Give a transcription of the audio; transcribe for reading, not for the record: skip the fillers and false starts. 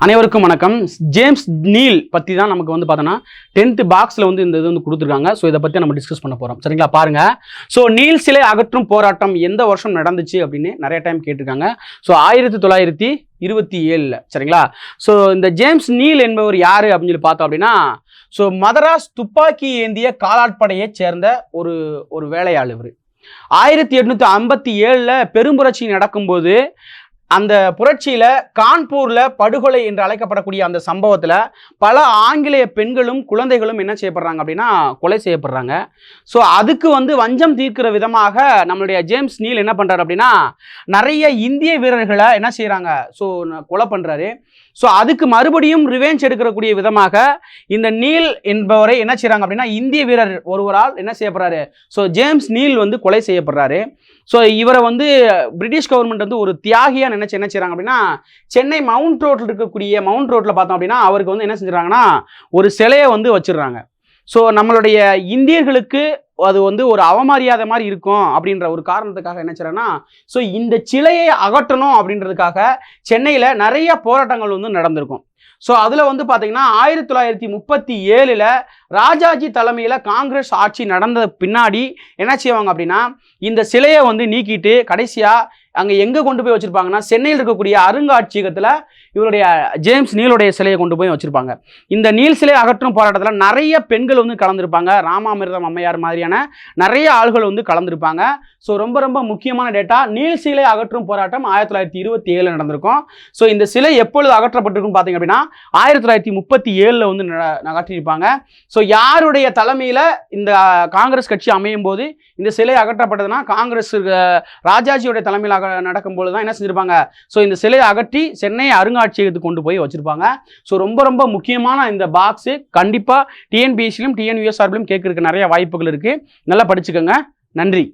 அனைவருக்கும் வணக்கம். James Neil பற்றி தான் நமக்கு வந்து பார்த்தோன்னா 10th பாக்ஸில் வந்து இந்த இது வந்து கொடுத்துருக்காங்க. ஸோ இதை பற்றி நம்ம டிஸ்கஸ் பண்ண போகிறோம். சரிங்களா, பாருங்க. ஸோ நீல் சிலை அகற்றும் போராட்டம் எந்த வருஷம் நடந்துச்சு அப்படின்னு நிறைய டைம் கேட்டிருக்காங்க. ஸோ 1927. சரிங்களா. ஸோ இந்த ஜேம்ஸ் நீல் என்பவர் யார் அப்படின்னு சொல்லி பார்த்தோம் அப்படின்னா, ஸோ மதராஸ் துப்பாக்கி ஏந்திய காலாட்படையை சேர்ந்த ஒரு வேலையாள். இவர் 1857 பெரும்புரட்சி நடக்கும்போது அந்த புரட்சியில கான்பூர்ல படுகொலை என்று அழைக்கப்படக்கூடிய அந்த சம்பவத்துல பல ஆங்கிலேய பெண்களும் குழந்தைகளும் என்ன செய்யப்படுறாங்க அப்படின்னா கொலை செய்யப்படுறாங்க. ஸோ அதுக்கு வந்து வஞ்சம் தீர்க்கிற விதமாக நம்மளுடைய ஜேம்ஸ் நீல் என்ன பண்றாரு அப்படின்னா நிறைய இந்திய வீரர்களை என்ன செய்யறாங்க, ஸோ கொலை பண்றாரு. ஸோ அதுக்கு மறுபடியும் ரிவெஞ்ச் எடுக்கக்கூடிய விதமாக இந்த நீல் என்பவரை என்ன செய்யறாங்க அப்படின்னா இந்திய வீரர் ஒருவரால் என்ன செய்யப்படுறாரு, ஸோ ஜேம்ஸ் நீல் வந்து கொலை செய்யப்படுறாரு. ஸோ இவரை வந்து பிரிட்டிஷ் கவர்மெண்ட் வந்து ஒரு தியாகியா நினைச்சு என்ன செய்யறாங்க அப்படின்னா சென்னை மவுண்ட் ரோட்ல இருக்கக்கூடிய மவுண்ட் ரோட்ல பார்த்தோம் அப்படின்னா அவருக்கு வந்து என்ன செஞ்சுறாங்கன்னா ஒரு சிலையை வந்து வச்சிடுறாங்க. ஸோ நம்மளுடைய இந்தியர்களுக்கு அது வந்து ஒரு அவமரியாதை மாதிரி இருக்கும் அப்படின்ற ஒரு காரணத்துக்காக என்ன செய்யறாங்கன்னா ஸோ இந்த சிலையை அகற்றணும் அப்படின்றதுக்காக சென்னையில் நிறைய போராட்டங்கள் வந்து நடந்திருக்கும். ஸோ அதில் வந்து பார்த்தீங்கன்னா 1937 ராஜாஜி தலைமையில் காங்கிரஸ் ஆட்சி நடந்த பின்னாடி என்ன செய்வாங்க அப்படின்னா இந்த சிலையை வந்து நீக்கிட்டு கடைசியாக அங்கே எங்கே கொண்டு போய் வச்சுருப்பாங்கன்னா சென்னையில் இருக்கக்கூடிய அருங்காட்சியகத்தில் இவருடைய ஜேம்ஸ் நீலுடைய சிலையை கொண்டு போய் வச்சுருப்பாங்க. இந்த நீல் சிலை அகற்றும் போராட்டத்தில் நிறைய பெண்கள் வந்து கலந்துருப்பாங்க. ராமாமிர்தம் அம்மையார் மாதிரியான நிறைய ஆள்கள் வந்து கலந்துருப்பாங்க. ஸோ ரொம்ப ரொம்ப முக்கியமான டேட்டா, நீல் சிலை அகற்றும் போராட்டம் 1927 நடந்திருக்கும். ஸோ இந்த சிலை எப்பொழுது அகற்றப்பட்டிருக்குன்னு பார்த்தீங்க அப்படின்னா 1937 வந்து அகற்றியிருப்பாங்க. ஸோ யாருடைய தலைமையில் இந்த காங்கிரஸ் கட்சி அமையும் போது இந்த சிலை அகற்றப்பட்டதுன்னா காங்கிரஸ் ராஜாஜியோடைய தலைமையில் நடக்கும்போது தான் என்ன செஞ்சிருப்பாங்க, ஸோ இந்த சிலையை அகற்றி சென்னை அருங்காட்சியகத்துக்கு கொண்டு போய் வச்சிருப்பாங்க. ஸோ ரொம்ப ரொம்ப முக்கியமான இந்த பாக்ஸு கண்டிப்பாக டிஎன்பிஎஸ்சிலும் டிஎன்யூஎஸ்ஆர்பிலும் கேட்கறதுக்கு நிறைய வாய்ப்புகள் இருக்குது. நல்லா படிச்சுக்கோங்க. நன்றி.